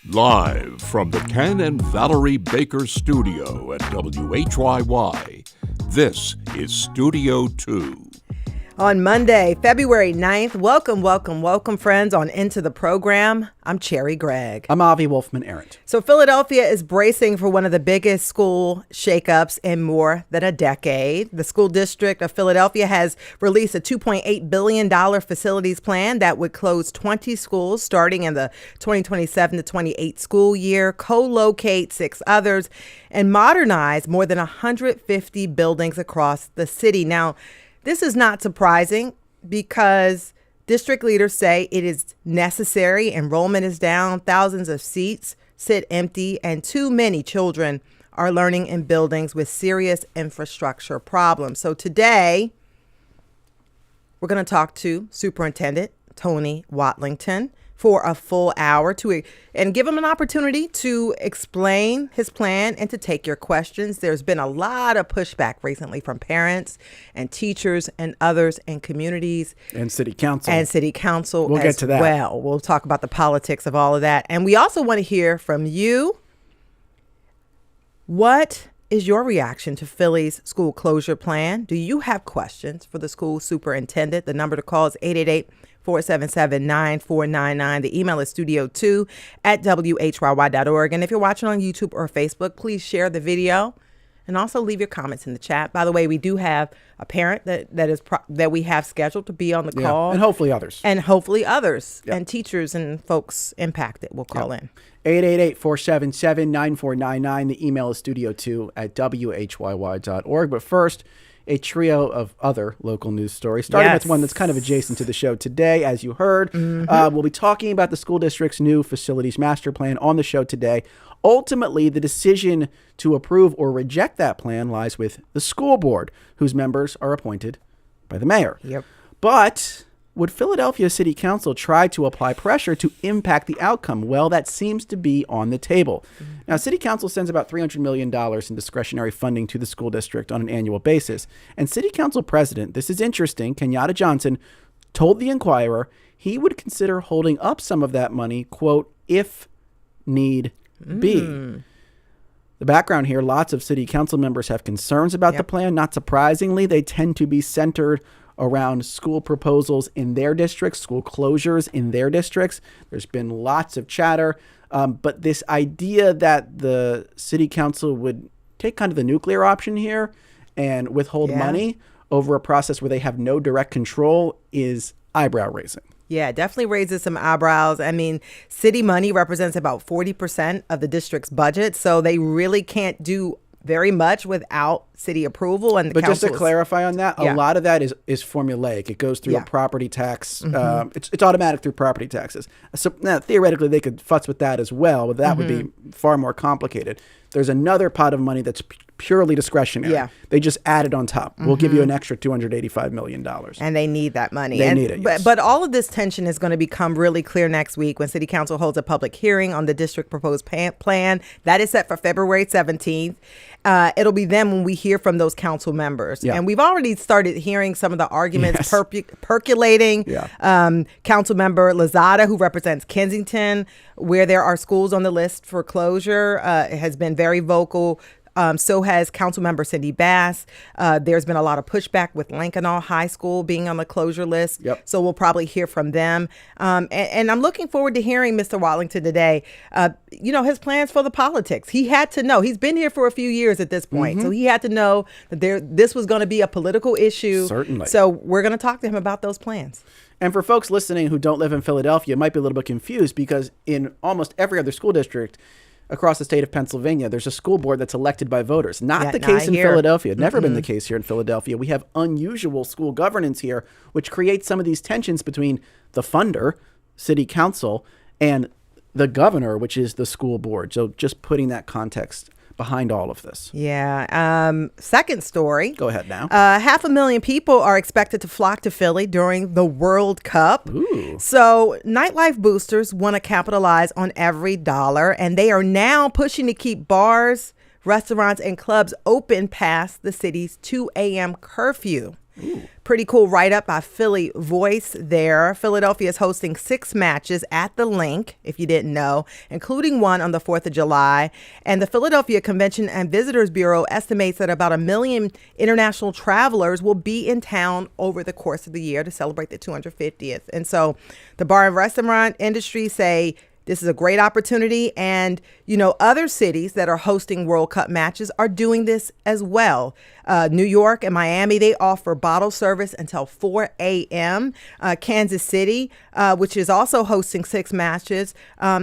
Live from the Ken and Valerie Baker studio at WHYY, this is Studio 2. On Monday, February 9th, welcome, friends, on Into the Program. I'm Cherry Gregg. I'm Avi Wolfman-Arndt. So Philadelphia is bracing for one of the biggest school shakeups in more than a decade. The school district of Philadelphia has released a $2.8 billion facilities plan that would close 20 schools starting in the 2027 to 28 school year, co-locate 6 others, and modernize more than 150 buildings across the city. Now, this is not surprising because district leaders say it is necessary. Enrollment is down, thousands of seats sit empty, and too many children are learning in buildings with serious infrastructure problems. So today, we're going to talk to Superintendent Tony Watlington for a full hour and give him an opportunity to explain his plan and to take your questions. There's been a lot of pushback recently from parents and teachers and others in communities. And city council. We'll get to that. Well, we'll talk about the politics of all of that. And we also want to hear from you. What is your reaction to Philly's school closure plan? Do you have questions for the school superintendent? The number to call is 888-477-9499. The email is studio2@whyy.org. And if you're watching on YouTube or Facebook, please share the video and also leave your comments in the chat. By the way, we do have a parent that we have scheduled to be on the call. And hopefully others. And teachers and folks impacted will call in. 888-477-9499. The email is studio2@whyy.org. But first, a trio of other local news stories, starting with one that's kind of adjacent to the show today. As you heard, we'll be talking about the school district's new facilities master plan on the show today. Ultimately, the decision to approve or reject that plan lies with the school board, whose members are appointed by the mayor. Yep. But would Philadelphia City Council try to apply pressure to impact the outcome? Well, that seems to be on the table. Now, City Council sends about $300 million in discretionary funding to the school district on an annual basis. And City Council President, this is interesting, Kenyatta Johnson, told the Inquirer he would consider holding up some of that money, quote, if need be. The background here, lots of City Council members have concerns about the plan. Not surprisingly, they tend to be centered around school proposals in their districts, school closures in their districts. There's been lots of chatter. But this idea that the city council would take kind of the nuclear option here and withhold money over a process where they have no direct control is eyebrow raising. Yeah, definitely raises some eyebrows. I mean, city money represents about 40% of the district's budget, so they really can't do very much without city approval. And just to clarify on that, a lot of that is formulaic. It goes through a property tax. It's automatic through property taxes. So now, theoretically, they could futz with that as well, but that would be far more complicated. There's another pot of money that's purely discretionary. Yeah. They just add it on top. We'll give you an extra $285 million. And they need that money. They need it, yes. But all of this tension is going to become really clear next week when City Council holds a public hearing on the district proposed plan. That is set for February 17th. It'll be then when we hear from those council members. Yeah. And we've already started hearing some of the arguments percolating. Yeah. Council member Lozada, who represents Kensington, where there are schools on the list for closure, has been very vocal. So has Councilmember Cindy Bass. There's been a lot of pushback with Lankenau High School being on the closure list. Yep. So we'll probably hear from them. And I'm looking forward to hearing Mr. Watlington today. His plans for the politics. He had to know. He's been here for a few years at this point. So he had to know that this was going to be a political issue. Certainly. So we're going to talk to him about those plans. And for folks listening who don't live in Philadelphia, it might be a little bit confused because in almost every other school district across the state of Pennsylvania, there's a school board that's elected by voters. Not the case in Philadelphia. Never been the case here in Philadelphia. We have unusual school governance here, which creates some of these tensions between the funder, city council, and the governor, which is the school board. So just putting that context behind all of this. Yeah. Second story. Go ahead now. 500,000 people are expected to flock to Philly during the World Cup. Ooh. So nightlife boosters want to capitalize on every dollar, and they are now pushing to keep bars, restaurants, and clubs open past the city's 2 a.m. curfew. Pretty cool write-up by Philly Voice there. Philadelphia is hosting 6 matches at the Link, if you didn't know, including one on the 4th of July. And the Philadelphia Convention and Visitors Bureau estimates that about 1 million international travelers will be in town over the course of the year to celebrate the 250th. And so the bar and restaurant industry say this is a great opportunity. And, other cities that are hosting World Cup matches are doing this as well. New York and Miami, they offer bottle service until 4 a.m. Kansas City, which is also hosting 6 matches.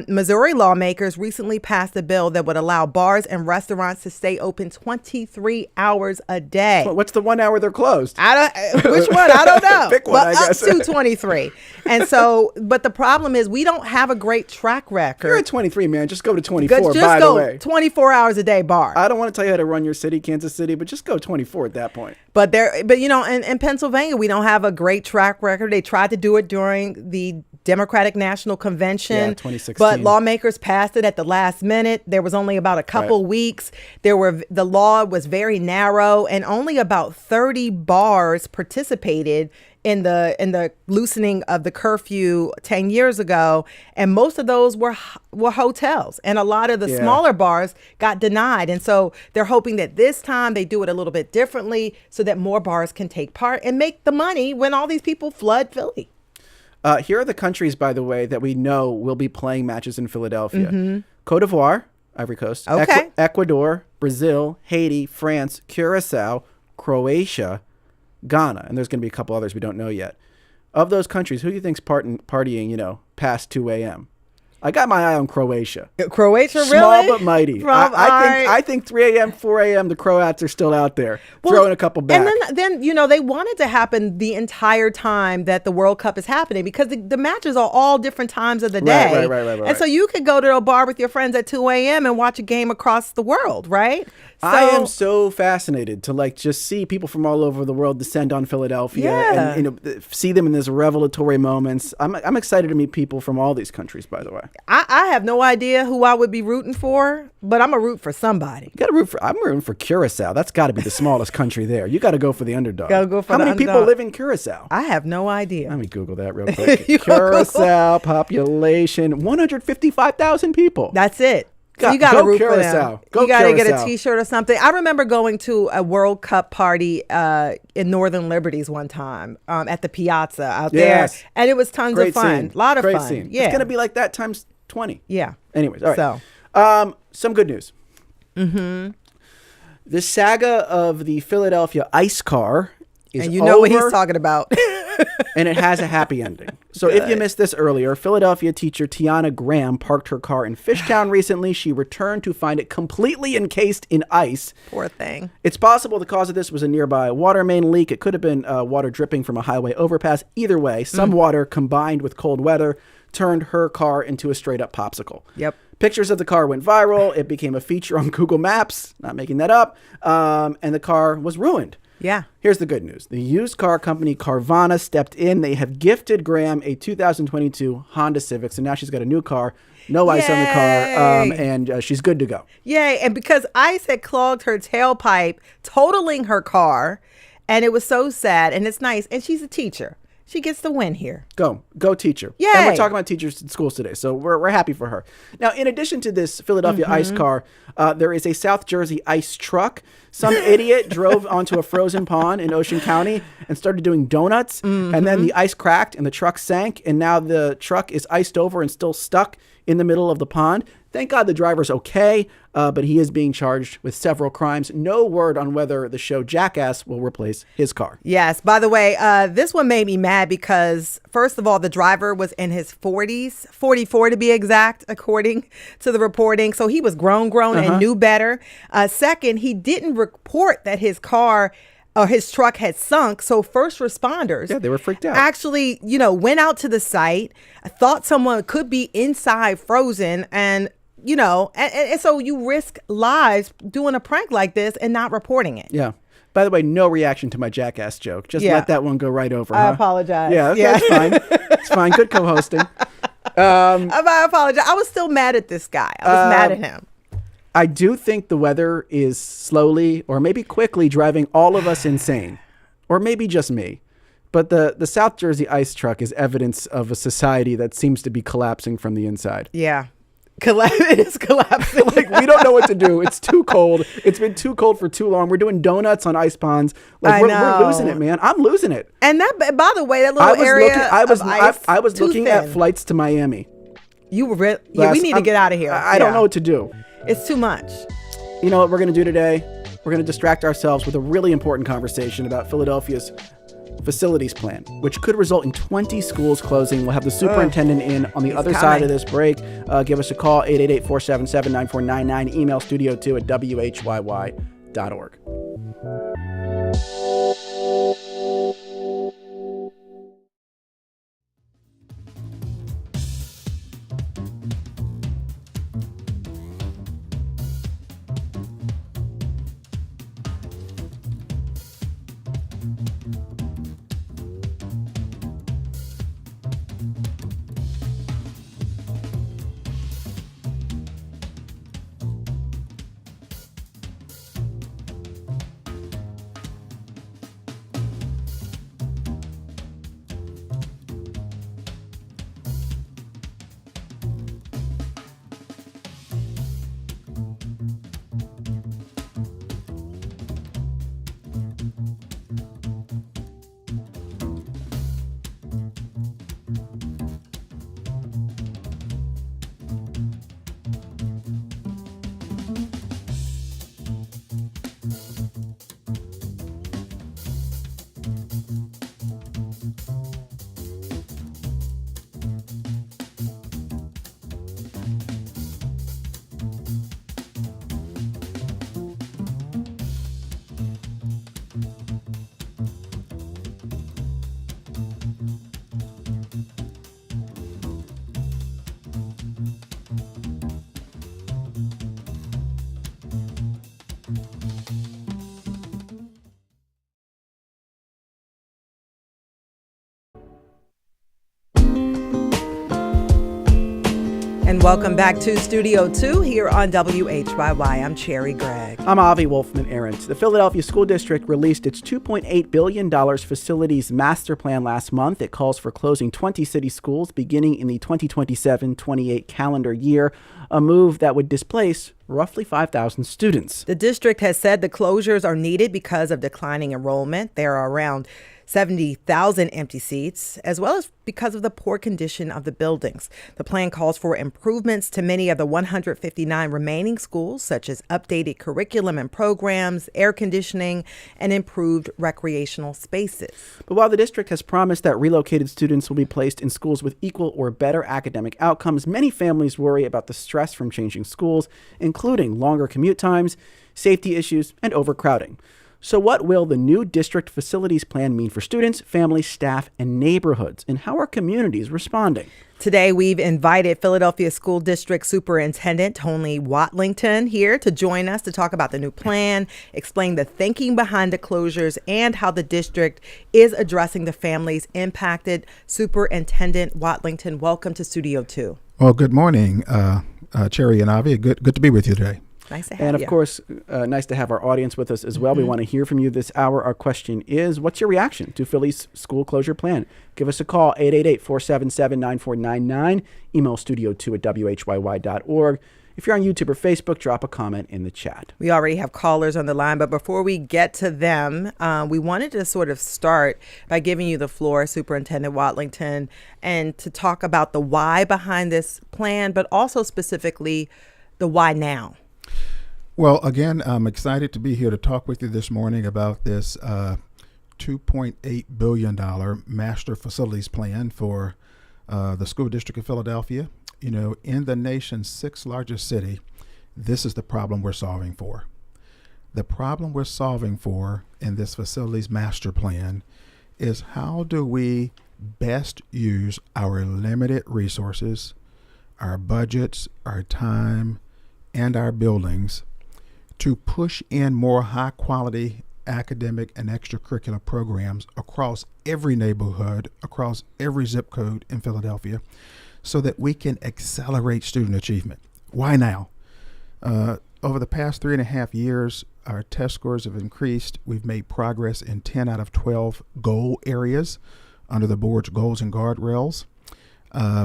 Missouri lawmakers recently passed a bill that would allow bars and restaurants to stay open 23 hours a day. What's the 1 hour they're closed? Which one? I don't know. Pick one, I guess. Up to 23. And so, but the problem is we don't have a great track record. You're at 23, man. Just go to 24, Just by go the way. 24 hours a day bar. I don't want to tell you how to run your city, Kansas City, but just go 24 at that point. But in Pennsylvania, we don't have a great track record. They tried to do it during the Democratic National Convention, 2016. but lawmakers passed it at the last minute. There was only about a couple weeks. The law was very narrow, and only about 30 bars participated in the loosening of the curfew 10 years ago, and most of those were hotels, and a lot of the smaller bars got denied. And so they're hoping that this time they do it a little bit differently so that more bars can take part and make the money when all these people flood Philly. Here are the countries, by the way, that we know will be playing matches in Philadelphia. Cote d'Ivoire, Ivory Coast, Okay. Ecuador, Brazil, Haiti, France, Curacao, Croatia, Ghana, and there's going to be a couple others we don't know yet. Of those countries, who do you think's partying, past 2 a.m.? I got my eye on Croatia. Croatia, really? Small but mighty. I think 3 a.m., 4 a.m., the Croats are still out there throwing a couple back. And then they want it to happen the entire time that the World Cup is happening, because the matches are all different times of the day. Right. And so you could go to a bar with your friends at 2 a.m. and watch a game across the world, right? I am so fascinated to just see people from all over the world descend on Philadelphia and see them in these revelatory moments. I'm excited to meet people from all these countries, by the way. I have no idea who I would be rooting for, but I'm going to root for somebody. You got to root for. I'm rooting for Curacao. That's got to be the smallest country there. You got to go for the underdog. Gotta go for How the many people underdog. live in Curacao? I have no idea. Let me Google that real quick. Curacao population 155,000 people. That's it. So you got to root for them. Go you got to get a Curacao. T-shirt or something. I remember going to a World Cup party in Northern Liberties one time at the Piazza out there, and it was tons of fun. A lot of Great fun. scene. Yeah, It's going to be like that times 20. Yeah. Anyways, all right. So, some good news. The saga of the Philadelphia ice car is and you know what over, he's talking about. and it has a happy ending. So if you missed this earlier, Philadelphia teacher Tiana Graham parked her car in Fishtown recently. She returned to find it completely encased in ice. Poor thing. It's possible the cause of this was a nearby water main leak. It could have been water dripping from a highway overpass. Either way, some water combined with cold weather turned her car into a straight-up popsicle. Yep. Pictures of the car went viral. It became a feature on Google Maps. Not making that up. And the car was ruined. Yeah. Here's the good news. The used car company Carvana stepped in. They have gifted Graham a 2022 Honda Civic. So now she's got a new car, no ice on the car, and she's good to go. Yay. And because ice had clogged her tailpipe, totaling her car, and it was so sad, and it's nice. And she's a teacher. She gets the win here. Go teacher. Yay. And we're talking about teachers in schools today, so we're happy for her. Now, in addition to this Philadelphia ice car, there is a South Jersey ice truck. Some idiot drove onto a frozen pond in Ocean County and started doing donuts, and then the ice cracked and the truck sank, and now the truck is iced over and still stuck in the middle of the pond. Thank God the driver's okay, but he is being charged with several crimes. No word on whether the show Jackass will replace his car. Yes. By the way, this one made me mad because, first of all, the driver was in his 40s, 44 to be exact, according to the reporting. So he was grown and knew better. Second, he didn't report that his car or his truck had sunk. So first responders, they were freaked out. Actually, went out to the site, thought someone could be inside frozen, and so you risk lives doing a prank like this and not reporting it. Yeah. By the way, no reaction to my Jackass joke. Just let that one go right over. I apologize. Yeah, that's fine. It's fine. Good co-hosting. I apologize. I was still mad at this guy. I was mad at him. I do think the weather is slowly or maybe quickly driving all of us insane. or maybe just me, but the South Jersey ice truck is evidence of a society that seems to be collapsing from the inside. Yeah. It is collapsing. Like, we don't know what to do. It's too cold. It's been too cold for too long. We're doing donuts on ice ponds. Like, we're losing it, man. I'm losing it. And that, by the way, that little area of ice, I was too looking thin. at flights to Miami. You were we need to get out of here. I don't know what to do. It's too much. You know what we're going to do today? We're going to distract ourselves with a really important conversation about Philadelphia's facilities plan, which could result in 20 schools closing. We'll have the superintendent in on the other side of this break. Give us a call, 888-477-9499. Email studio2@whyy.org. And welcome back to Studio 2 here on WHYY. I'm Cherry Gregg. I'm Avi Wolfman-Arendt. The Philadelphia School District released its $2.8 billion facilities master plan last month. It calls for closing 20 city schools beginning in the 2027-28 calendar year, a move that would displace roughly 5,000 students. The district has said the closures are needed because of declining enrollment. There are around 70,000 empty seats, as well as because of the poor condition of the buildings. The plan calls for improvements to many of the 159 remaining schools, such as updated curriculum and programs, air conditioning, and improved recreational spaces. But while the district has promised that relocated students will be placed in schools with equal or better academic outcomes, many families worry about the stress from changing schools, including longer commute times, safety issues, and overcrowding. So what will the new district facilities plan mean for students, families, staff, and neighborhoods? And how are communities responding? Today, we've invited Philadelphia School District Superintendent Tony Watlington here to join us to talk about the new plan, explain the thinking behind the closures, and how the district is addressing the families impacted. Superintendent Watlington, welcome to Studio 2. Well, good morning, Cherry and Avi. Good to be with you today. Nice to have and you. of course, nice to have our audience with us as well. We want to hear from you this hour. Our question is, what's your reaction to Philly's school closure plan? Give us a call, 888-477-9499. Email studio2@whyy.org. If you're on YouTube or Facebook, drop a comment in the chat. We already have callers on the line, but before we get to them, we wanted to sort of start by giving you the floor, Superintendent Watlington, and to talk about the why behind this plan, but also specifically the why now. Well, again, I'm excited to be here to talk with you this morning about this $2.8 billion master facilities plan for the School District of Philadelphia. You know, in the nation's sixth largest city, this is the problem we're solving for. The problem we're solving for in this facilities master plan is how do we best use our limited resources, our budgets, our time, and our buildings to push in more high-quality academic and extracurricular programs across every neighborhood, across every zip code in Philadelphia, so that we can accelerate student achievement. Why now? over the past 3.5 years, our test scores have increased. We've made progress in 10 out of 12 goal areas under the board's goals and guardrails.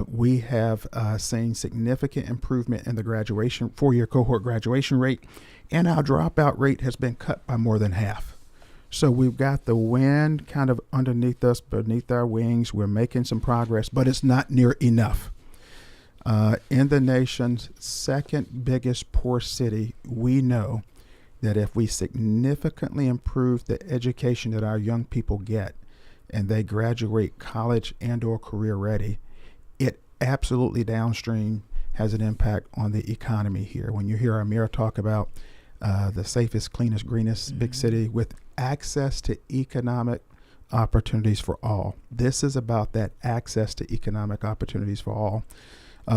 We have seen significant improvement in the four-year cohort graduation rate, and our dropout rate has been cut by more than half. So we've got the wind kind of underneath us, beneath our wings. We're making some progress, but it's not near enough. In the nation's second biggest poor city, we know that if we significantly improve the education that our young people get and they graduate college and or career ready, it absolutely downstream has an impact on the economy here. When you hear our mayor talk about the safest, cleanest, greenest big city with access to economic opportunities for all. This is about that access to economic opportunities for all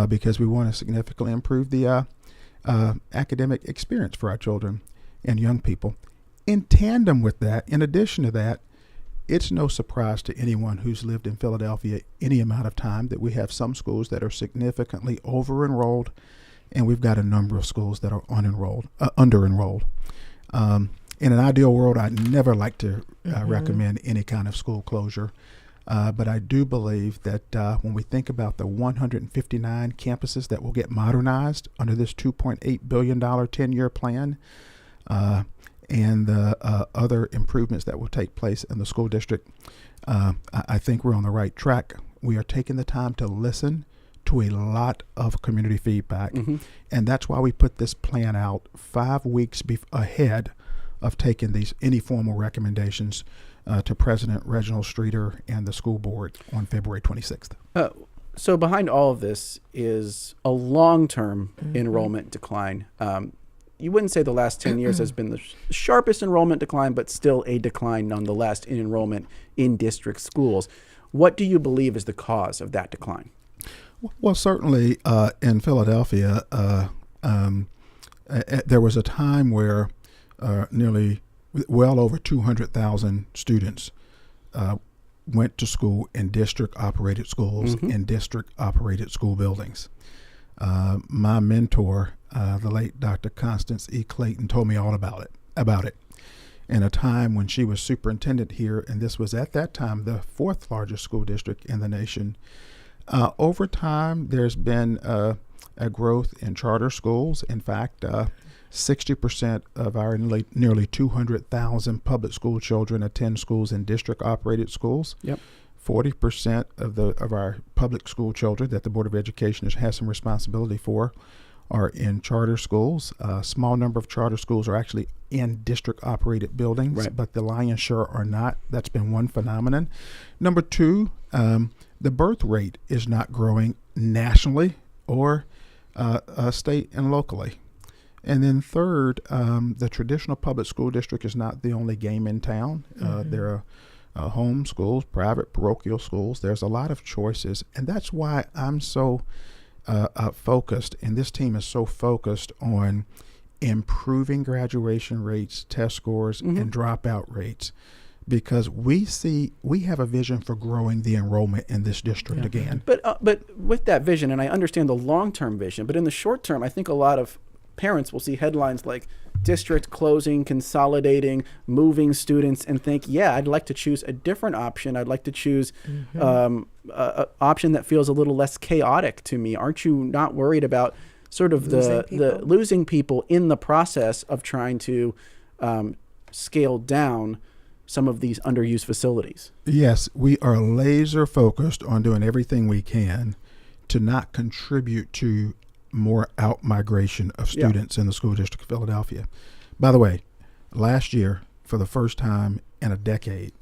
because we want to significantly improve the academic experience for our children and young people. In tandem with that, in addition to that, it's no surprise to anyone who's lived in Philadelphia any amount of time that we have some schools that are significantly over-enrolled, and we've got a number of schools that are under-enrolled. In an ideal world, I'd never like to recommend any kind of school closure, but I do believe that when we think about the 159 campuses that will get modernized under this $2.8 billion 10-year plan, and the other improvements that will take place in the school district, I think we're on the right track. We are taking the time to listen to a lot of community feedback, and that's why we put this plan out 5 weeks ahead of taking any formal recommendations to President Reginald Streeter and the school board on February 26th. So behind all of this is a long-term enrollment decline. You wouldn't say the last 10 years has been the sharpest enrollment decline, but still a decline nonetheless in enrollment in district schools. What do you believe is the cause of that decline? Well, certainly in Philadelphia, there was a time where nearly well over 200,000 students went to school in district-operated schools, in district-operated school buildings. My mentor, the late Dr. Constance E. Clayton, told me all about it. In a time when she was superintendent here, and this was at that time the fourth largest school district in the nation. Over time, there's been a growth in charter schools. In fact, 60% of our nearly 200,000 public school children attend schools in district-operated schools. 40% of our public school children that the Board of Education has some responsibility for are in charter schools. A small number of charter schools are actually in district-operated buildings, but the lion's share are not. That's been one phenomenon. Number two, the birth rate is not growing nationally or state and locally. And then third, the traditional public school district is not the only game in town. There are home schools, private parochial schools. There's a lot of choices, and that's why I'm so focused, and this team is so focused on improving graduation rates, test scores, and dropout rates, because we have a vision for growing the enrollment in this district again. But with that vision, and I understand the long-term vision, but in the short term, I think a lot of parents will see headlines like district closing, consolidating, moving students, and think, I'd like to choose a different option. I'd like to choose an option that feels a little less chaotic to me. Aren't you not worried about sort of the losing people in the process of trying to scale down some of these underused facilities? Yes, we are laser focused on doing everything we can to not contribute to more out-migration of students in the school district of Philadelphia. By the way, last year, for the first time in a decade,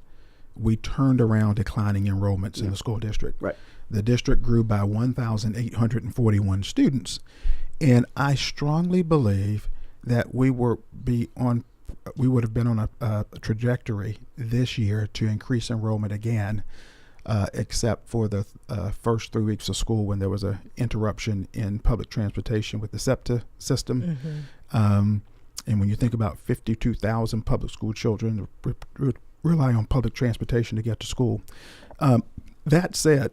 we turned around declining enrollments in the school district. The district grew by 1,841 students, and I strongly believe that we would have been on a trajectory this year to increase enrollment again, except for the first 3 weeks of school when there was an interruption in public transportation with the SEPTA system. And when you think about 52,000 public school children rely on public transportation to get to school. That said,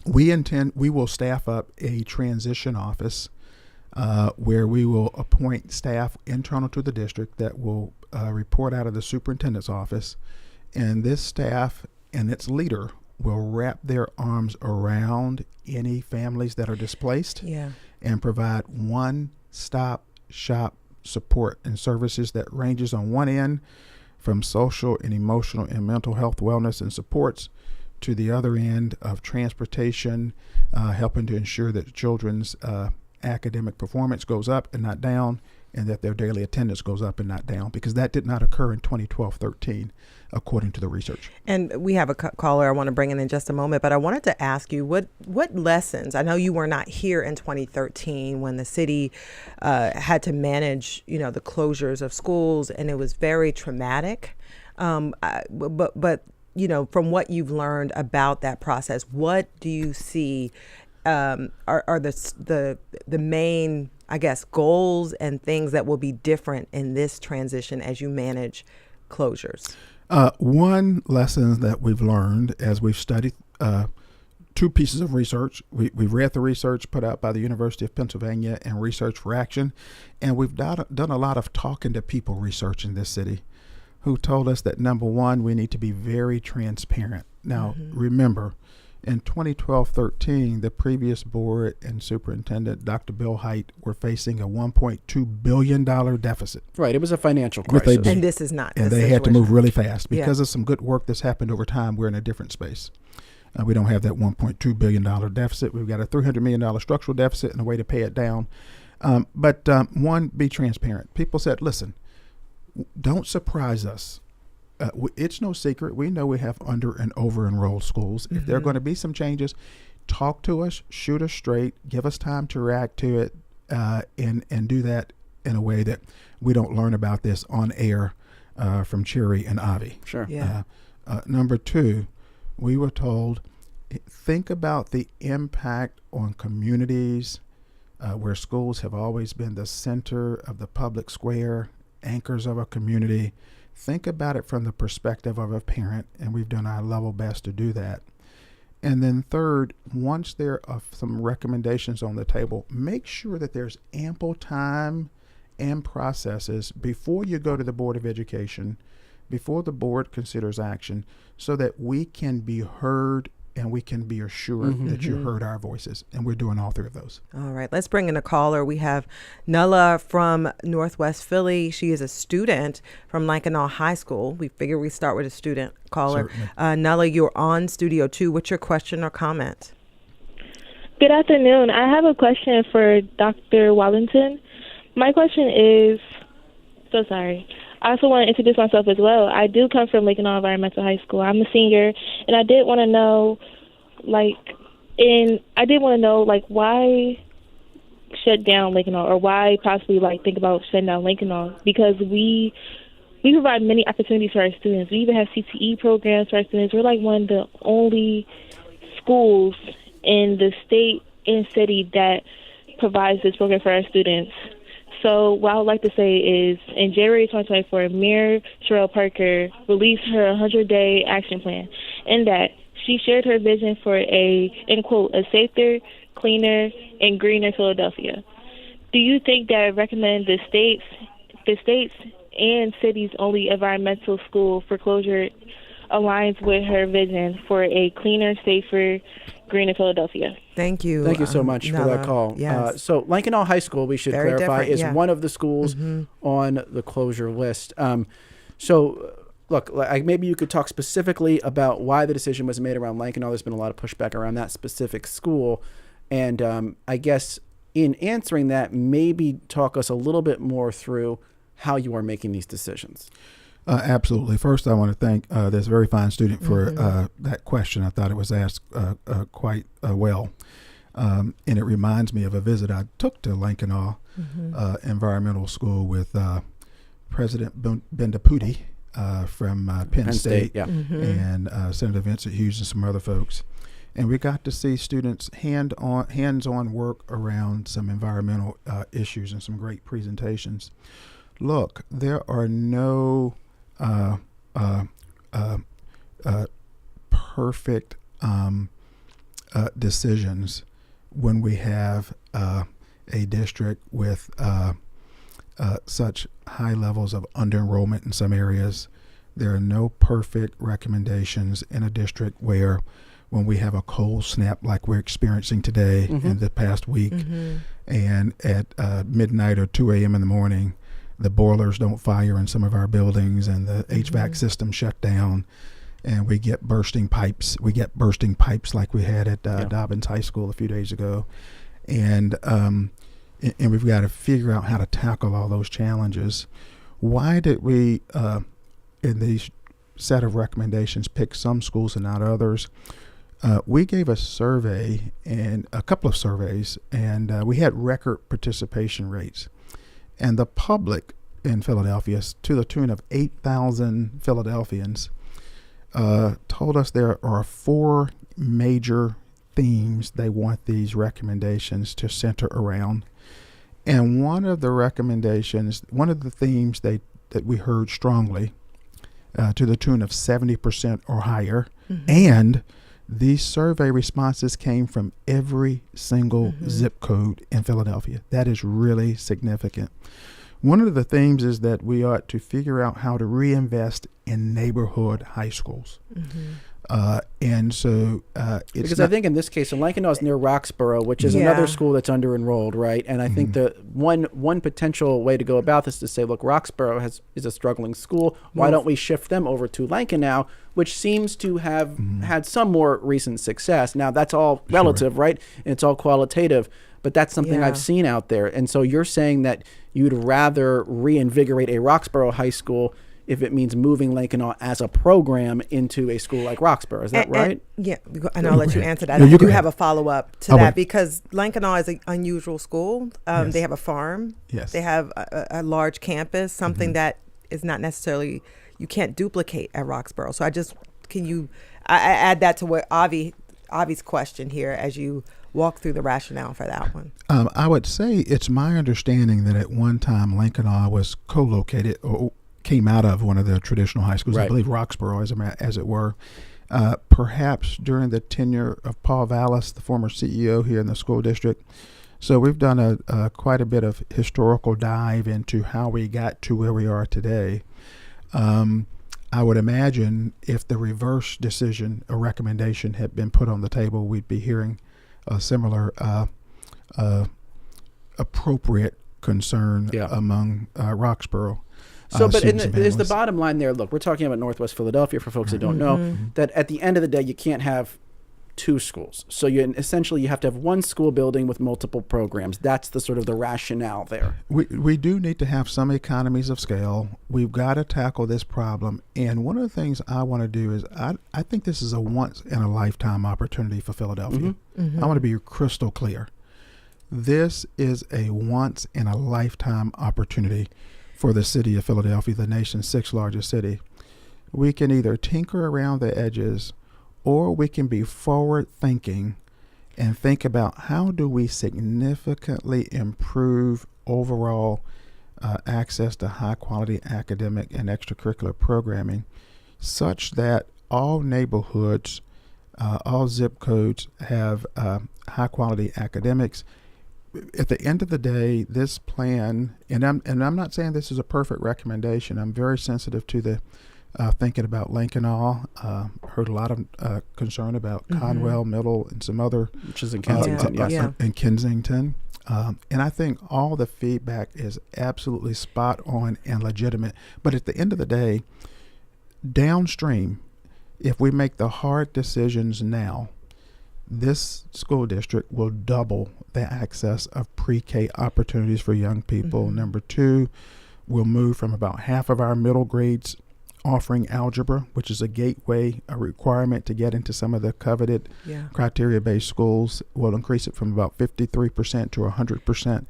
we will staff up a transition office where we will appoint staff internal to the district that will report out of the superintendent's office. And this staff and its leader will wrap their arms around any families that are displaced and provide one-stop shop support and services that ranges on one end from social and emotional and mental health wellness and supports to the other end of transportation, helping to ensure that children's academic performance goes up and not down, and that their daily attendance goes up and not down, because that did not occur in 2012-13, according to the research. And we have a caller I want to bring in just a moment, but I wanted to ask you what lessons, I know you were not here in 2013 when the city had to manage, the closures of schools, and it was very traumatic. But from what you've learned about that process, what do you see are the main, I guess, goals and things that will be different in this transition as you manage closures? One lesson that we've learned as we've studied two pieces of research. We've read the research put out by the University of Pennsylvania and Research for Action, and we've done a lot of talking to people research in this city who told us that, number one, we need to be very transparent. Now, remember, in 2012-13, the previous board and superintendent, Dr. Bill Hite, were facing a $1.2 billion deficit. Right. It was a financial crisis. And this is not. And they had to move really fast. Because of some good work that's happened over time, we're in a different space. We don't have that $1.2 billion deficit. We've got a $300 million structural deficit and a way to pay it down. But one, be transparent. People said, listen, don't surprise us. It's no secret. We know we have under and over enrolled schools. If there are going to be some changes, talk to us, shoot us straight, give us time to react to it, and do that in a way that we don't learn about this on air from Cherry and Avi. Sure. Yeah. Number two, we were told, think about the impact on communities where schools have always been the center of the public square, anchors of a community. Think about it from the perspective of a parent, and we've done our level best to do that. And then third, once there are some recommendations on the table, make sure that there's ample time and processes before you go to the Board of Education, before the board considers action, so that we can be heard and we can be assured that you heard our voices. And we're doing all three of those. All right. Let's bring in a caller. We have Nulla from Northwest Philly. She is a student from Lankenau High School. We figure we start with a student caller. Nulla, you're on Studio 2. What's your question or comment? Good afternoon. I have a question for Dr. Watlington. My question is, I also want to introduce myself as well. I do come from Lankenau Environmental High School. I'm a senior, and I did want to know, why shut down Lankenau, or why possibly think about shutting down Lankenau? Because we provide many opportunities for our students. We even have CTE programs for our students. We're one of the only schools in the state and city that provides this program for our students. So what I would like to say is, in January 2024, Mayor Sherelle Parker released her 100-day action plan, in that she shared her vision for a, end quote, a safer, cleaner, and greener Philadelphia. Do you think that recommend the states and cities' only environmental school for closure aligns with her vision for a cleaner, safer, greener Philadelphia? Thank you. Thank you so much for that call. Yes. So Lankenau High School, we should clarify, is one of the schools on the closure list. Look, maybe you could talk specifically about why the decision was made around Lankenau. There's been a lot of pushback around that specific school. And I guess in answering that, maybe talk us a little bit more through how you are making these decisions. Absolutely. First, I want to thank this very fine student for that question. I thought it was asked quite well. And it reminds me of a visit I took to Lankenau Environmental School with President Bendapudi from Penn State and Senator Vincent Hughes and some other folks. And we got to see students hands-on work around some environmental issues and some great presentations. Look, there are no perfect decisions when we have a district with such high levels of under-enrollment in some areas. There are no perfect recommendations in a district where when we have a cold snap like we're experiencing today in the past week, and at midnight or 2 a.m. in the morning, the boilers don't fire in some of our buildings and the HVAC system shut down, and we get bursting pipes. We get bursting pipes like we had at Dobbins High School a few days ago. And we've got to figure out how to tackle all those challenges. Why did we, in these set of recommendations, pick some schools and not others? We gave a survey and a couple of surveys, and we had record participation rates. And the public in Philadelphia, to the tune of 8,000 Philadelphians, told us there are 4 major themes they want these recommendations to center around. And one of the themes that we heard strongly, to the tune of 70% or higher, and these survey responses came from every single zip code in Philadelphia. That is really significant. One of the themes is that we ought to figure out how to reinvest in neighborhood high schools. And so it's because I think in this case, Lankenau is near Roxborough, which is another school that's under enrolled, right? And I think the one potential way to go about this is to say, look, Roxborough is a struggling school. Why don't we shift them over to Lankenau, which seems to have had some more recent success. Now that's all relative, right? And it's all qualitative, but that's something I've seen out there. And so you're saying that you'd rather reinvigorate a Roxborough high school if it means moving Lankenau as a program into a school like Roxborough. Is that right? And I'll let you answer that. I do have a follow-up to that because Lankenau is an unusual school. They have a farm. Yes. They have a large campus, something that is not necessarily, you can't duplicate at Roxborough. So I add that to what Avi's question here as you walk through the rationale for that one. I would say it's my understanding that at one time Lankenau was co-located or came out of one of the traditional high schools, I believe Roxborough as it were. Perhaps during the tenure of Paul Vallis, the former CEO here in the school district. So we've done quite a bit of historical dive into how we got to where we are today. I would imagine if the reverse decision or recommendation had been put on the table, we'd be hearing a similar appropriate concern among Roxborough. So, but is the bottom line there, look, we're talking about Northwest Philadelphia for folks that don't know, that at the end of the day, you can't have 2 schools. So you have to have one school building with multiple programs. That's the sort of the rationale there. We do need to have some economies of scale. We've got to tackle this problem. And one of the things I want to do is I think this is a once in a lifetime opportunity for Philadelphia. I want to be crystal clear. This is a once in a lifetime opportunity for the city of Philadelphia, the nation's 6th largest city. We can either tinker around the edges or we can be forward thinking and think about how do we significantly improve overall access to high quality academic and extracurricular programming such that all neighborhoods, all zip codes have high quality academics. At the end of the day, this plan, and I'm not saying this is a perfect recommendation. I'm very sensitive to the thinking about Lankenau. Heard a lot of concern about Conwell Middle and some other, which is in Kensington, in Kensington. And I think all the feedback is absolutely spot on and legitimate. But at the end of the day, downstream, if we make the hard decisions now, this school district will double the access of pre-K opportunities for young people. Number 2, we'll move from about half of our middle grades offering algebra, which is a gateway, a requirement to get into some of the coveted criteria-based schools. We'll increase it from about 53% to 100%.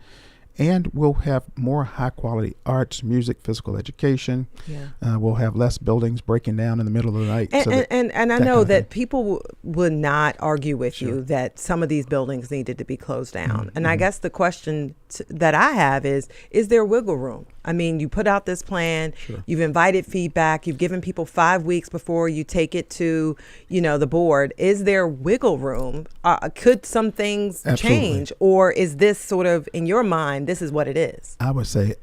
And we'll have more high quality arts, music, physical education. Yeah. We'll have less buildings breaking down in the middle of the night. And I know that people would not argue with Sure. you that some of these buildings needed to be closed down. And I guess the question that I have is there wiggle room? I mean, you put out this plan, you've invited feedback, you've given people 5 weeks before you take it to, the board. Is there wiggle room? Could some things change? Or is this sort of, in your mind, this is what it is? I would say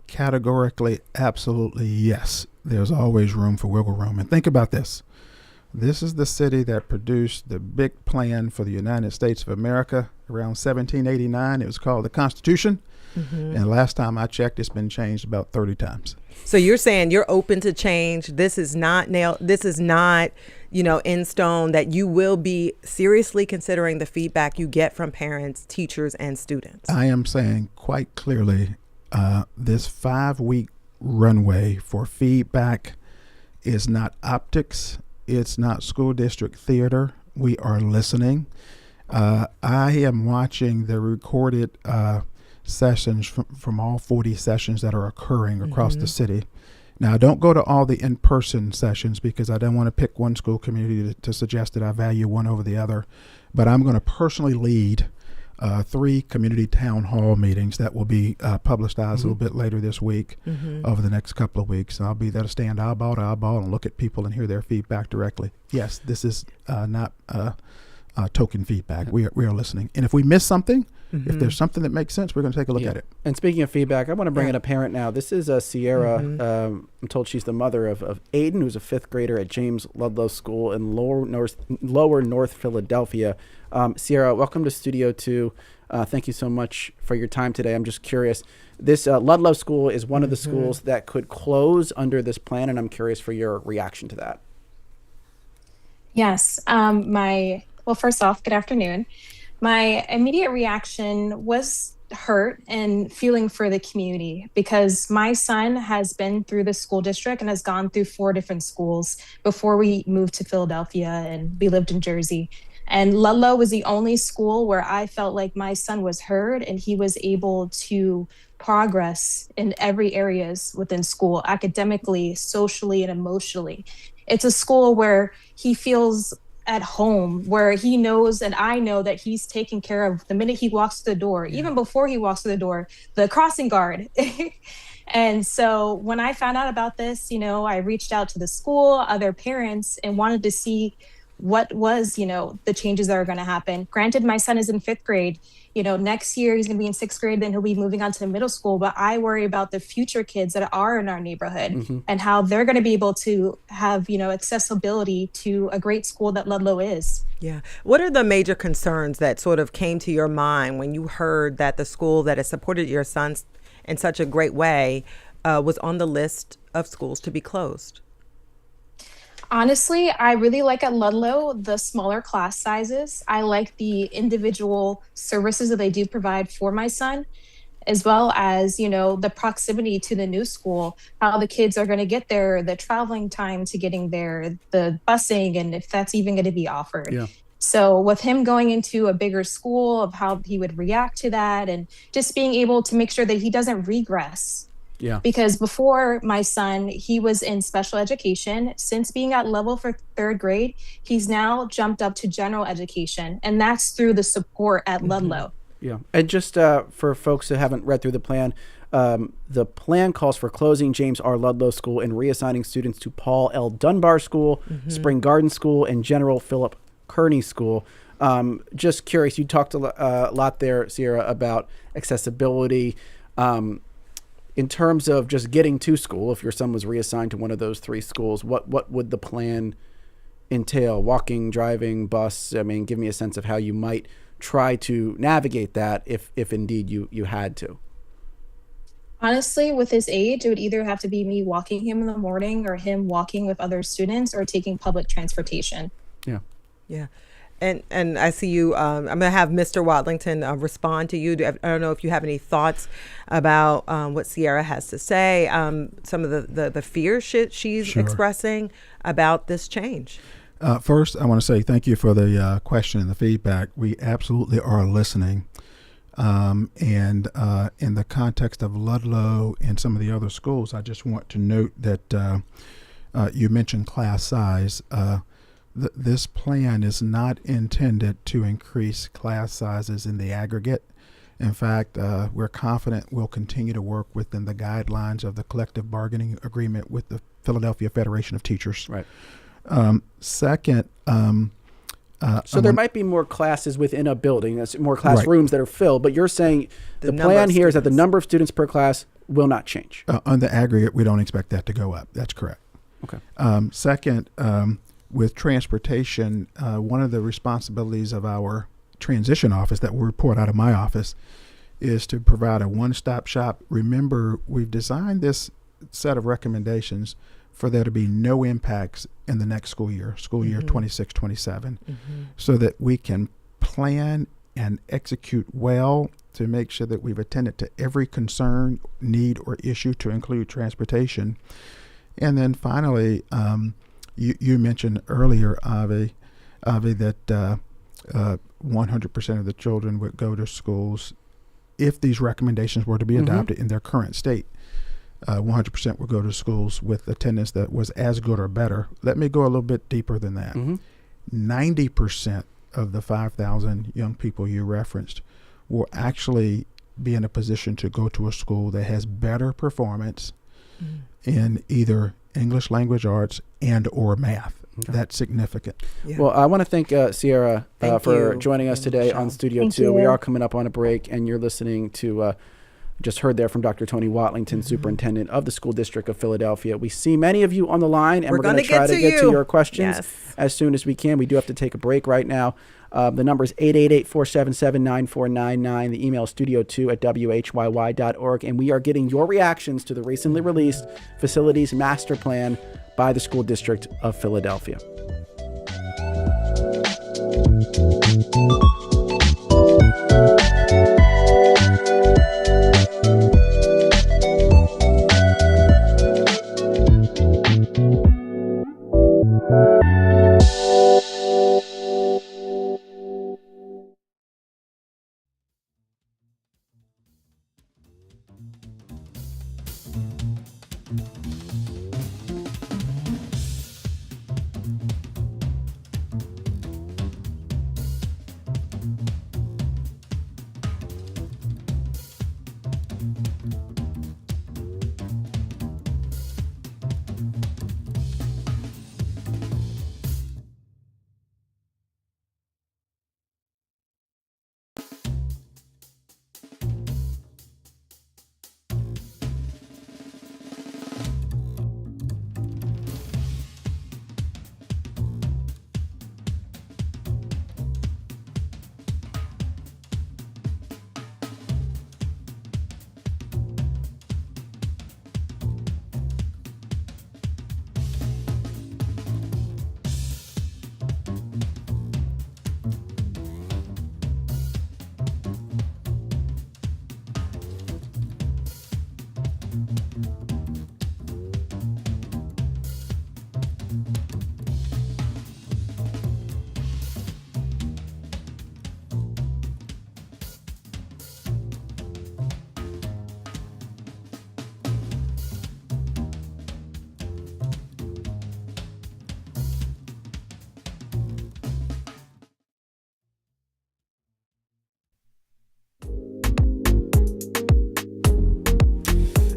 categorically, absolutely yes. There's always room for wiggle room. And think about this. This is the city that produced the big plan for the United States of America around 1789. It was called the Constitution. And last time I checked, it's been changed about 30 times. So you're saying you're open to change. This is not in stone, that you will be seriously considering the feedback you get from parents, teachers, and students. I am saying quite clearly, this 5-week runway for feedback is not optics. It's not school district theater. We are listening. I am watching the recorded sessions from all 40 sessions that are occurring across the city. Now, don't go to all the in-person sessions because I don't want to pick one school community to suggest that I value one over the other. But I'm going to personally lead 3 community town hall meetings that will be publicized a little bit later this week over the next couple of weeks. I'll be there to stand eyeball to eyeball and look at people and hear their feedback directly. Yes, this is not token feedback. We are listening. And if we miss something, if there's something that makes sense, we're going to take a look at it. And speaking of feedback, I want to bring in a parent now. This is Sierra. I'm told she's the mother of Aiden, who's a 5th grader at James Ludlow School in Lower North Philadelphia. Sierra, welcome to Studio 2. Thank you so much for your time today. I'm just curious. This Ludlow School is one of the schools that could close under this plan, and I'm curious for your reaction to that. Yes. Well, first off, good afternoon. My immediate reaction was hurt and feeling for the community because my son has been through the school district and has gone through 4 different schools before we moved to Philadelphia, and we lived in Jersey. And Ludlow was the only school where I felt like my son was heard and he was able to progress in every areas within school, academically, socially, and emotionally. It's a school where he feels at home, where he knows and I know that he's taken care of the minute he walks through the door, even before he walks through the door, the crossing guard. And so when I found out about this, I reached out to the school, other parents, and wanted to see what was, the changes that are going to happen. Granted, my son is in 5th grade. Next year he's going to be in 6th grade, then he'll be moving on to middle school. But I worry about the future kids that are in our neighborhood and how they're going to be able to have, accessibility to a great school that Ludlow is. Yeah. What are the major concerns that sort of came to your mind when you heard that the school that has supported your son in such a great way was on the list of schools to be closed? Honestly, I really like at Ludlow the smaller class sizes. I like the individual services that they do provide for my son, as well as, the proximity to the new school, how the kids are going to get there, the traveling time to getting there, the busing, and if that's even going to be offered. Yeah. So with him going into a bigger school, of how he would react to that, and just being able to make sure that he doesn't regress. Yeah. Because before my son, he was in special education. Since being at level for 3rd grade, he's now jumped up to general education. And that's through the support at Ludlow. Yeah. And just for folks who haven't read through the plan calls for closing James R. Ludlow School and reassigning students to Paul L. Dunbar School, Spring Garden School, and General Philip Kearney School. Just curious, you talked a lot there, Sierra, about accessibility. In terms of just getting to school, if your son was reassigned to one of those 3 schools, what would the plan entail? Walking, driving, bus? I mean, give me a sense of how you might try to navigate that if indeed you had to. Honestly, with his age, it would either have to be me walking him in the morning or him walking with other students or taking public transportation. Yeah. Yeah. And I see you, I'm going to have Mr. Watlington respond to you. I don't know if you have any thoughts about what Sierra has to say, some of the fears she's expressing about this change. First, I want to say thank you for the question and the feedback. We absolutely are listening. And in the context of Ludlow and some of the other schools, I just want to note that you mentioned class size. This plan is not intended to increase class sizes in the aggregate. In fact, we're confident we'll continue to work within the guidelines of the collective bargaining agreement with the Philadelphia Federation of Teachers. Right. Second, so there might be more classes within a building, that's more classrooms that are filled, but you're saying the plan here is that the number of students per class will not change. On the aggregate, we don't expect that to go up. That's correct. Okay. Second, with transportation, one of the responsibilities of our transition office that will report out of my office is to provide a one-stop shop. Remember, we've designed this set of recommendations for there to be no impacts in the next school year 26-27, so that we can plan and execute well to make sure that we've attended to every concern, need, or issue, to include transportation. And then finally, you mentioned earlier, Avi, that 100% of the children would go to schools if these recommendations were to be adopted in their current state. 100% would go to schools with attendance that was as good or better. Let me go a little bit deeper than that. 90% of the 5,000 young people you referenced will actually be in a position to go to a school that has better performance in either English language arts and or math. That's significant. Yeah. Well, I want to thank Sierra for you. joining us today on Studio 2. We are coming up on a break, and you're listening to just heard there from Dr. Tony Watlington, Superintendent of the School District of Philadelphia. We see many of you on the line, and we're going to try to get to your questions as soon as we can. We do have to take a break right now. The number is 888-477-9499. The email is studio2@whyy.org. And we are getting your reactions to the recently released Facilities Master Plan by the School District of Philadelphia.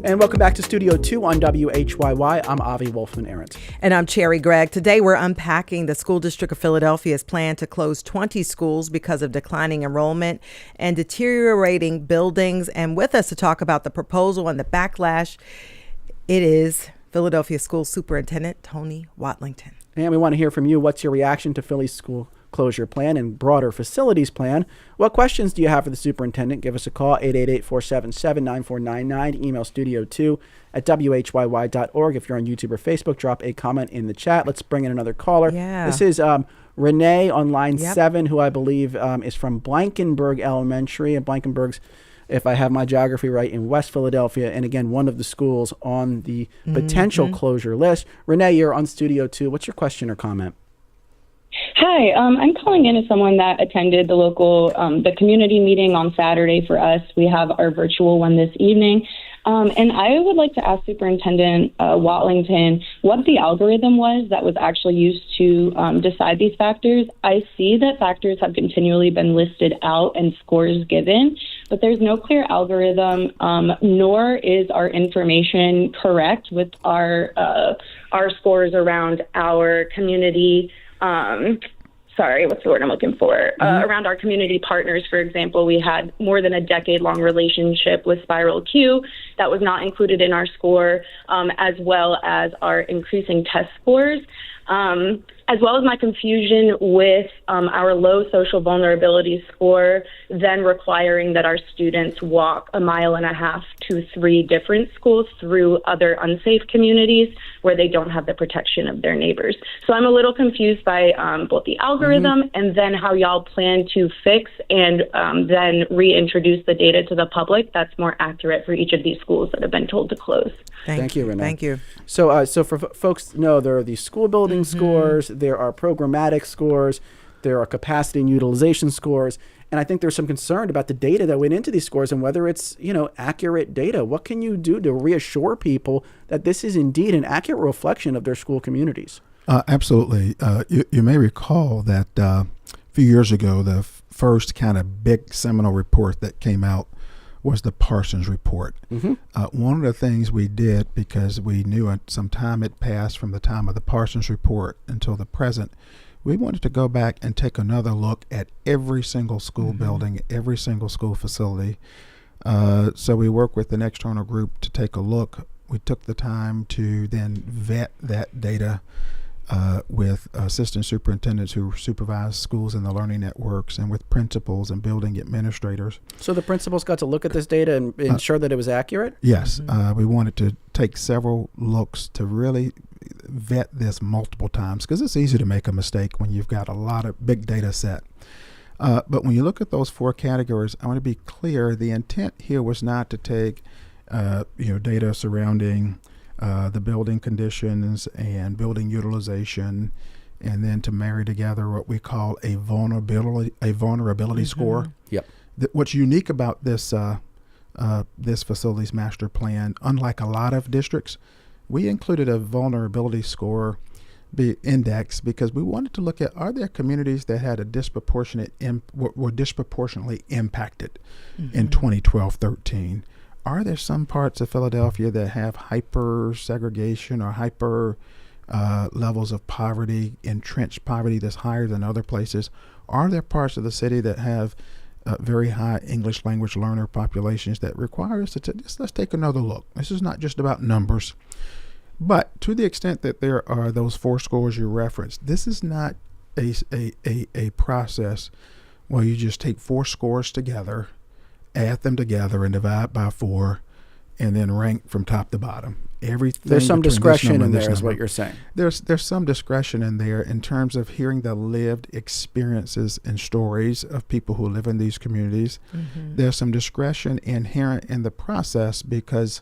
And welcome back to Studio 2 on WHYY. I'm Avi Wolfman-Arendt. And I'm Cherry Gregg. Today we're unpacking the School District of Philadelphia's plan to close 20 schools because of declining enrollment and deteriorating buildings. And with us to talk about the proposal and the backlash, it is Philadelphia School Superintendent Tony Watlington. And we want to hear from you. What's your reaction to Philly's school closure plan and broader facilities plan? What questions do you have for the superintendent? Give us a call, 888-477-9499. Email studio2@whyy.org. If you're on YouTube or Facebook, drop a comment in the chat. Let's bring in another caller. Yeah. This is Renee on line 7, who I believe is from Blankenburg Elementary. And Blankenburg's, if I have my geography right, in West Philadelphia. And again, one of the schools on the potential closure list. Renee, you're on Studio 2. What's your question or comment? Hi, I'm calling in as someone that attended the local, the community meeting on Saturday for us. We have our virtual one this evening. And I would like to ask Superintendent Watlington what the algorithm was that was actually used to decide these factors. I see that factors have continually been listed out and scores given, but there's no clear algorithm, nor is our information correct with our scores around our community. What's the word I'm looking for? Around our community partners, for example, we had more than a decade-long relationship with Spiral Q that was not included in our score, as well as our increasing test scores, as well as my confusion with our low social vulnerability score, then requiring that our students walk 1.5 miles to 3 different schools through other unsafe communities where they don't have the protection of their neighbors. So I'm a little confused by both the algorithm and then how y'all plan to fix and then reintroduce the data to the public that's more accurate for each of these schools that have been told to close. Thank you, Renee. Thank you. So for folks to know, there are these school building scores, there are programmatic scores, there are capacity and utilization scores, and I think there's some concern about the data that went into these scores and whether it's, accurate data. What can you do to reassure people that this is indeed an accurate reflection of their school communities? Absolutely. You may recall that a few years ago, the first kind of big seminal report that came out was the Parsons report. One of the things we did, because we knew some time had passed from the time of the Parsons report until the present, we wanted to go back and take another look at every single school building, every single school facility. So we worked with an external group to take a look. We took the time to then vet that data with assistant superintendents who supervise schools in the learning networks and with principals and building administrators. So the principals got to look at this data and ensure that it was accurate? Yes. We wanted to take several looks to really vet this multiple times because it's easy to make a mistake when you've got a lot of big data set. But when you look at those 4 categories, I want to be clear, the intent here was not to take data surrounding the building conditions and building utilization, and then to marry together what we call a vulnerability score. Yep. What's unique about this this facilities master plan, unlike a lot of districts, we included a vulnerability score index because we wanted to look at, are there communities that had a were disproportionately impacted in 2012-13? Are there some parts of Philadelphia that have hyper segregation or hyper levels of poverty, entrenched poverty that's higher than other places? Are there parts of the city that have very high English language learner populations that require us to let's take another look? This is not just about numbers. But to the extent that there are those 4 scores you referenced, this is not a process where you just take 4 scores together, add them together and divide by 4, and then rank from top to bottom. Everything. There's some discretion in there, is what you're saying. There's some discretion in there in terms of hearing the lived experiences and stories of people who live in these communities. There's some discretion inherent in the process because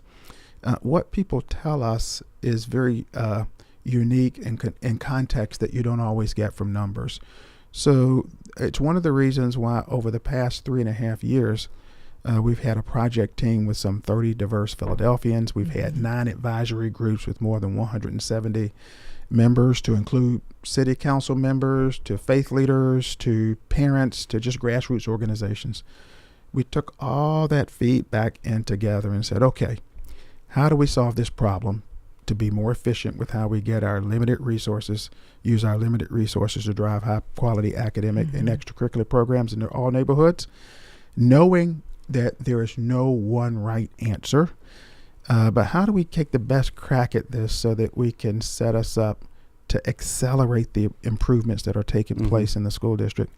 what people tell us is very unique in context that you don't always get from numbers. So it's one of the reasons why over the past 3.5 years, we've had a project team with some 30 diverse Philadelphians. We've had 9 advisory groups with more than 170 members, to include city council members, to faith leaders, to parents, to just grassroots organizations. We took all that feedback in together and said, okay, how do we solve this problem to be more efficient with how we get our limited resources, use our limited resources to drive high quality academic and extracurricular programs in all neighborhoods, knowing that there is no one right answer. But how do we take the best crack at this so that we can set us up to accelerate the improvements that are taking place in the school district?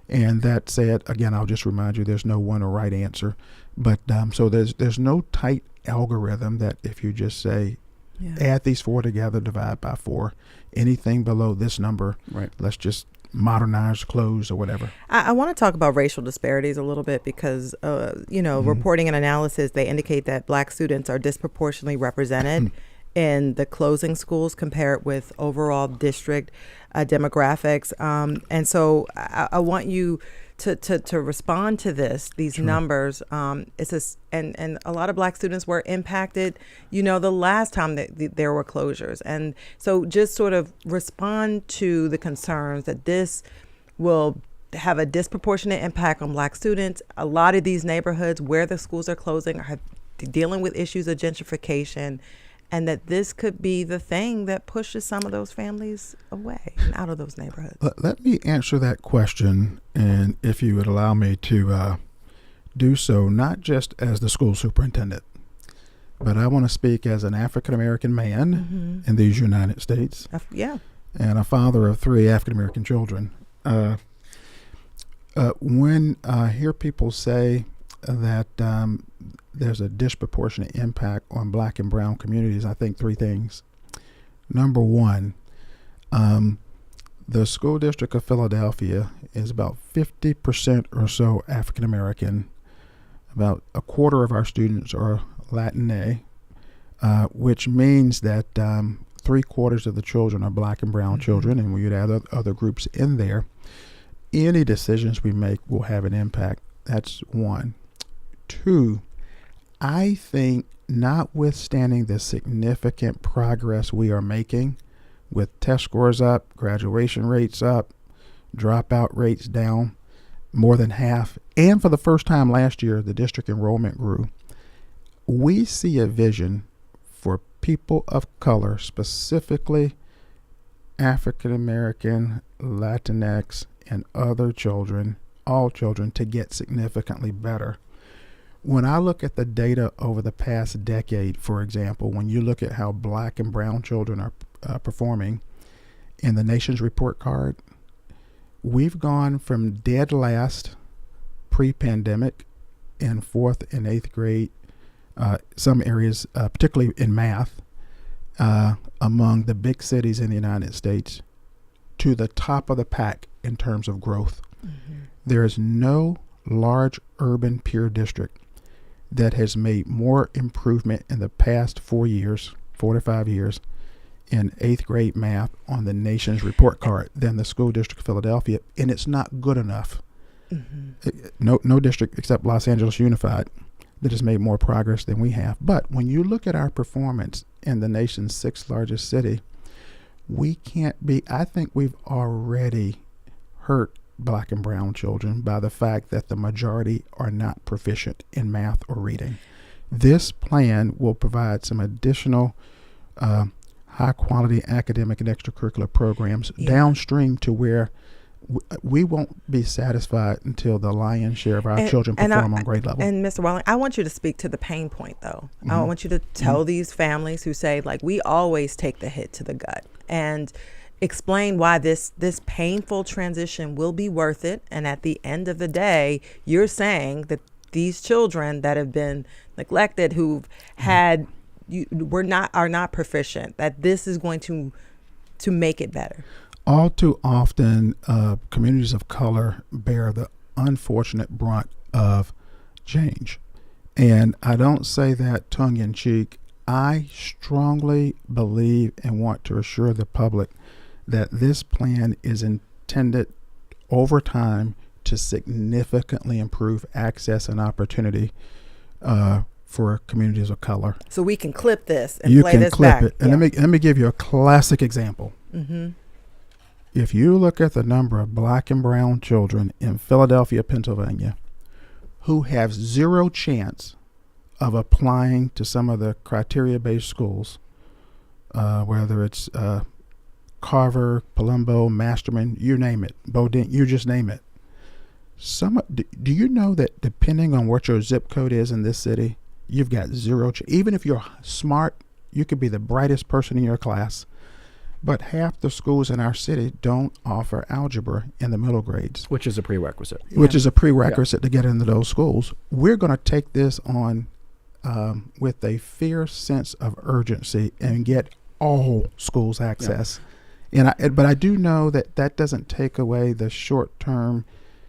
And that said, again, I'll just remind you, there's no one or right answer. But so there's no tight algorithm that if you just say, add these 4 together, divide by 4, anything below this number, let's just modernize, close, or whatever. I want to talk about racial disparities a little bit because, reporting and analysis, they indicate that Black students are disproportionately represented in the closing schools compared with overall district. demographics. And so I want you to respond to these Sure. numbers. It's just, and a lot of Black students were impacted, the last time that there were closures. And so just sort of respond to the concerns that this will have a disproportionate impact on Black students. A lot of these neighborhoods where the schools are closing are dealing with issues of gentrification, and that this could be the thing that pushes some of those families away and out of those neighborhoods. Let me answer that question, and if you would allow me to do so, not just as the school superintendent, but I want to speak as an African-American man in these United States and a father of 3 African-American children. When I hear people say that there's a disproportionate impact on Black and brown communities, I think 3 things. Number one, the school district of Philadelphia is about 50% or so African American. About a quarter of our students are Latinx, which means that 3/4 of the children are Black and brown children, and when you add other groups in there, any decisions we make will have an impact. That's one. 2, I think notwithstanding the significant progress we are making with test scores up, graduation rates up, dropout rates down more than half, and for the first time last year, the district enrollment grew. We see a vision for people of color, specifically African American, Latinx, and other children, all children, to get significantly better. When I look at the data over the past decade, for example, when you look at how Black and brown children are performing in the nation's report card, we've gone from dead last pre-pandemic in 4th and 8th grade, some areas, particularly in math, among the big cities in the United States, to the top of the pack in terms of growth. There is no large urban peer district that has made more improvement in the past 4 to 5 years in 8th grade math on the nation's report card than the school district of Philadelphia, and it's not good enough. No district except Los Angeles Unified that has made more progress than we have. But when you look at our performance in the nation's 6th largest city, we can't be, I think we've already hurt Black and brown children by the fact that the majority are not proficient in math or reading. This plan will provide some additional high quality academic and extracurricular programs downstream to where we won't be satisfied until the lion's share of our children perform on grade level. And Mr. Walling, I want you to speak to the pain point, though. I want you to tell these families who say, like, we always take the hit to the gut, and explain why this painful transition will be worth it. And at the end of the day, you're saying that these children that have been neglected, who've had are not proficient, that this is going to make it better. All too often, communities of color bear the unfortunate brunt of change. And I don't say that tongue in cheek. I strongly believe and want to assure the public that this plan is intended over time to significantly improve access and opportunity for communities of color. So we can clip this and play this back. You can clip it. And let me give you a classic example. If you look at the number of Black and brown children in Philadelphia, Pennsylvania, who have zero chance of applying to some of the criteria-based schools, whether it's Carver, Palumbo, Masterman, you name it, Bodine, you just name it. Do you know that depending on what your zip code is in this city, you've got zero even if you're smart, you could be the brightest person in your class, but half the schools in our city don't offer algebra in the middle grades. Which is a prerequisite. Which is a prerequisite to get into those schools. We're going to take this on with a fierce sense of urgency and get all schools access. But I do know that doesn't take away the short-term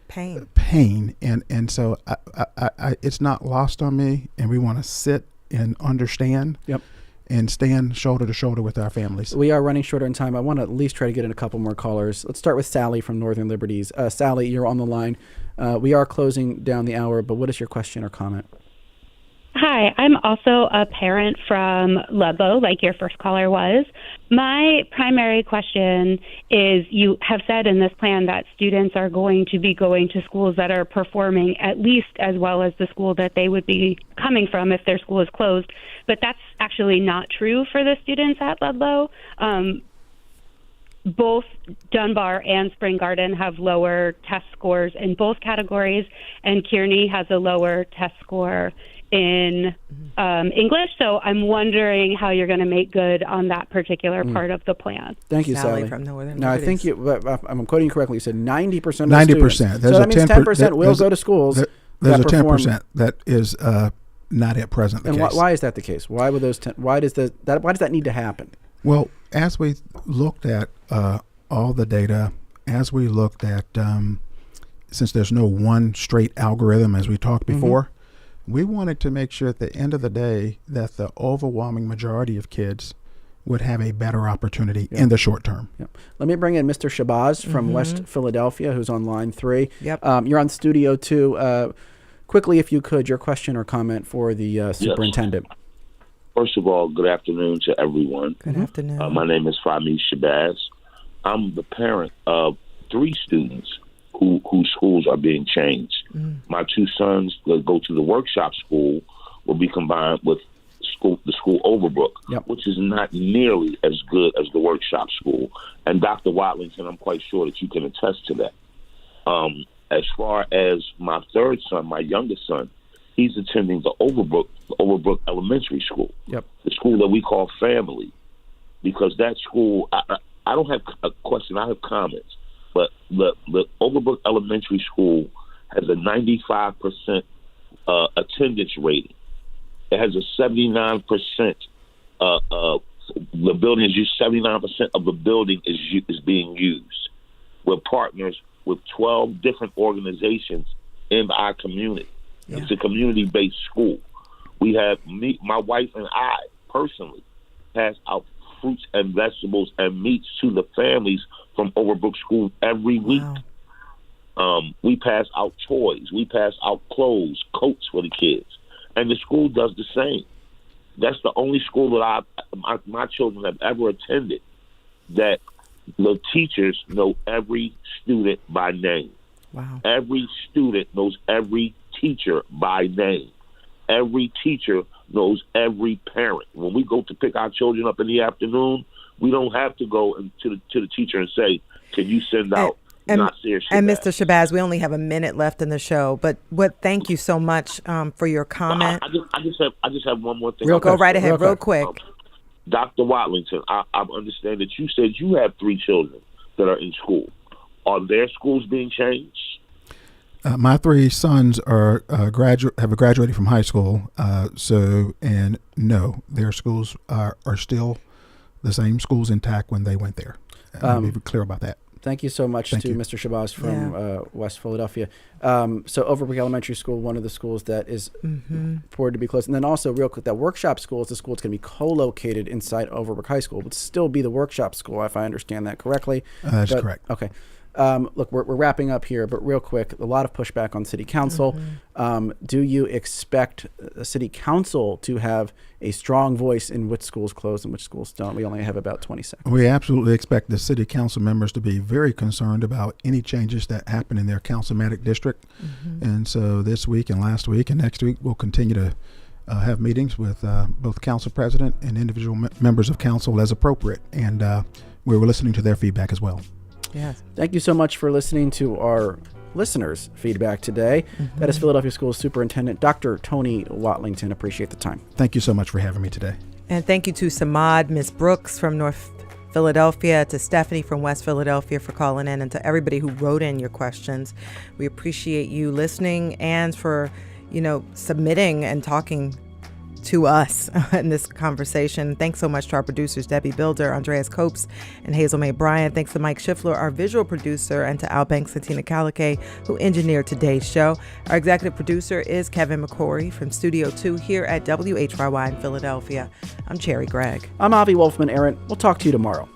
pain, and so I it's not lost on me, and we want to sit and understand. and stand shoulder to shoulder with our families. We are running shorter in time. I want to at least try to get in a couple more callers. Let's start with Sally from Northern Liberties. Sally, you're on the line. We are closing down the hour, but what is your question or comment? Hi, I'm also a parent from Ludlow, like your first caller was. My primary question is, you have said in this plan that students are going to be going to schools that are performing at least as well as the school that they would be coming from if their school is closed. But that's actually not true for the students at Ludlow. Both Dunbar and Spring Garden have lower test scores in both categories, and Kearney has a lower test score in English. So I'm wondering how you're going to make good on that particular part of the plan. Thank you, Sally. From Northern Now, I Liberties. think I'm quoting you correctly. You said 90% of 90%. students. There's So a that means 10% will go to schools. There's that a perform. 10% that is not at present the And case. why is that the case? Why would those? Why does that need to happen? Well, as we looked at all the data, as we looked at, since there's no one straight algorithm, as we talked before, we wanted to make sure at the end of the day that the overwhelming majority of kids would have a better opportunity in the short term. Yep. Let me bring in Mr. Shabazz from West Philadelphia, who's on line 3. Yep. You're on Studio 2. Quickly, if you could, your question or comment for the superintendent. First of all, good afternoon to everyone. Good afternoon. My name is Fahmi Shabazz. I'm the parent of 3 students whose schools are being changed. My 2 sons that go to the workshop school will be combined with the school Overbrook, which is not nearly as good as the workshop school. And Dr. Watlington, I'm quite sure that you can attest to that. As far as my 3rd son, my youngest son, he's attending the Overbrook Elementary School, the school that we call family, because that school, I don't have a question, I have comments, but the Overbrook Elementary School has a 95% attendance rating. It has a 79%, the building is used, 79% of the building is being used. We're partners with 12 different organizations in our community. It's a community-based school. We have my wife and I personally pass out fruits and vegetables and meats to the families from Overbrook School every week. We pass out toys. We pass out clothes, coats for the kids. And the school does the same. That's the only school that my children have ever attended that the teachers know every student by name. Wow. Every student knows every teacher by name. Every teacher knows every parent. When we go to pick our children up in the afternoon, we don't have to go to the teacher and say, can you send out Nasir Shabazz? And Mr. Shabazz, we only have a minute left in the show, but thank you so much for your comment. I just have one more thing. Go right ahead, real quick. Dr. Watlington, I understand that you said you have 3 children that are in school. Are their schools being changed? My 3 sons are have graduated from high school, and no, their schools are still the same schools intact when they went there. Let me be clear about that. Thank you so much Thank to you. Mr. Shabazz from West Philadelphia. So Overbrook Elementary School, one of the schools that is reported to be closed. And then also, real quick, that workshop school is the school that's going to be co-located inside Overbrook High School. It would still be the workshop school, if I understand that correctly. That's correct. Okay. Look, we're wrapping up here, but real quick, a lot of pushback on City Council. Do you expect City Council to have a strong voice in which schools close and which schools don't? We only have about 20 seconds. We absolutely expect the City Council members to be very concerned about any changes that happen in their councilmatic district. And so this week and last week and next week, we'll continue to have meetings with both Council President and individual members of Council as appropriate. And we're listening to their feedback as well. Yes. Thank you so much for listening to our listeners' feedback today. That is Philadelphia Schools Superintendent Dr. Tony Watlington. Appreciate the time. Thank you so much for having me today. And thank you to Samad, Ms. Brooks from North Philadelphia, to Stephanie from West Philadelphia for calling in, and to everybody who wrote in your questions. We appreciate you listening and for, submitting and talking to us in this conversation. Thanks so much to our producers, Debbie Builder, Andreas Copes, and Hazel May Bryant. Thanks to Mike Schiffler, our visual producer, and to Al Banks and Tina Calicay, who engineered today's show. Our executive producer is Kevin McCory from Studio 2 here at WHYY in Philadelphia. I'm Cherry Gregg. I'm Avi Wolfman-Arent. We'll talk to you tomorrow.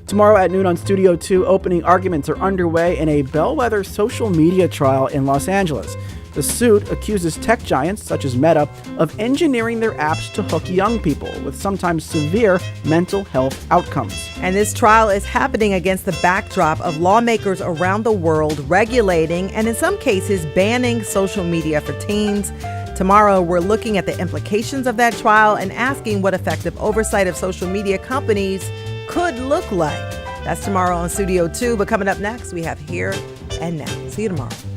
Tomorrow at noon on Studio 2, opening arguments are underway in a bellwether social media trial in Los Angeles. The suit accuses tech giants such as Meta of engineering their apps to hook young people with sometimes severe mental health outcomes. And this trial is happening against the backdrop of lawmakers around the world regulating and in some cases banning social media for teens. Tomorrow, we're looking at the implications of that trial and asking what effective oversight of social media companies could look like. That's tomorrow on Studio 2. But coming up next, we have Here and Now. See you tomorrow.